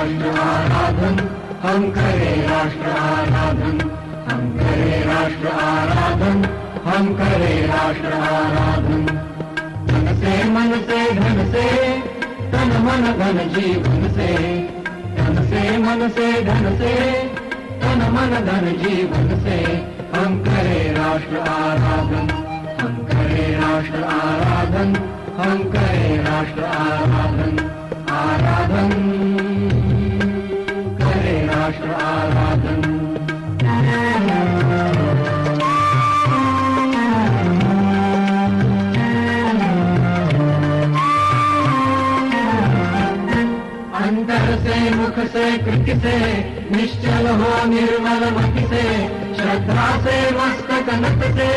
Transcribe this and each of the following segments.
राष्ट्र आराधन, हम करें राष्ट्र आराधन, हम करें राष्ट्र आराधन, हम करें राष्ट्र आराधन। तन से मन से धन से, तन मन धन जीवन से, तन से मन से धन से, तन मन धन जीवन से, हम करें राष्ट्र आराधन, हम करें राष्ट्र आराधन, हम करें राष्ट्र आराधन, आराधन करें राष्ट्र आराधन। अंतर से मुख से कृति से, निश्चल हो निर्मल मति से, श्रद्धा से मस्तक नत से,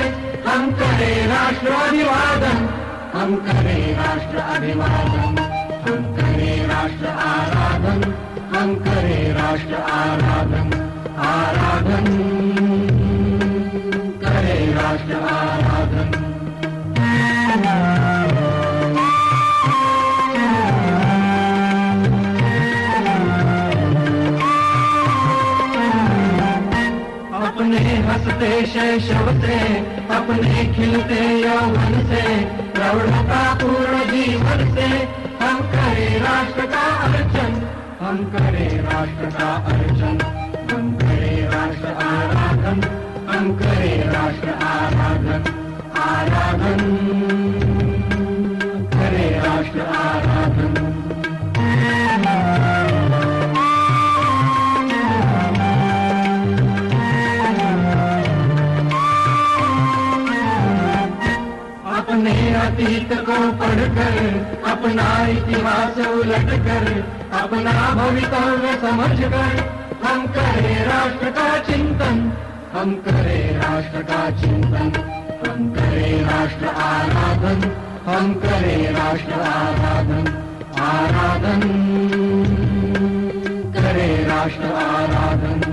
हम करें राष्ट्र अभिवादन, हम करें राष्ट्र अभिवादन, हम करें राष्ट्र आराधन, हम करें राष्ट्र आराधन, आराधन करें राष्ट्र आराधन। अपने हंसते शैशव से, अपने खिलते यौवन से, प्रौढ़ता पूर्ण जीवन से, हम करें राष्ट्र का अर्चन, हम करें राष्ट्र का अर्चन, हम करें राष्ट्र आराधन, हम करें राष्ट्र आराधन, आराधन करें राष्ट्र आराधन। अपने अतीत को पढ़कर, अपना इतिहास उलटकर, अपना भवितव्य समझकर, हम करें राष्ट्र का चिंतन, हम करें राष्ट्र का चिंतन, हम करें राष्ट्र आराधन, हम करें राष्ट्र आराधन, आराधन करें राष्ट्र आराधन।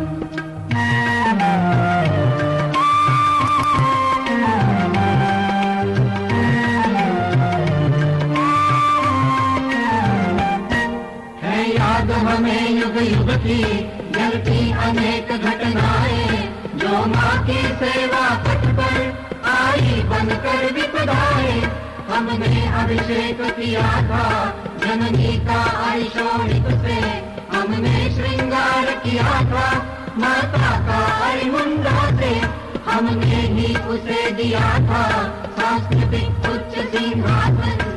हमें युग युग की जलती अनेक घटनाएं, जो माँ की सेवा पथ पर आई बनकर विपदाएं। हमने अभिषेक किया था जननी का आयुषोणित से, हमने श्रृंगार किया था माता का अरिमुंडा से, हमने ही उसे दिया था सांस्कृतिक उच्च सिंहासन।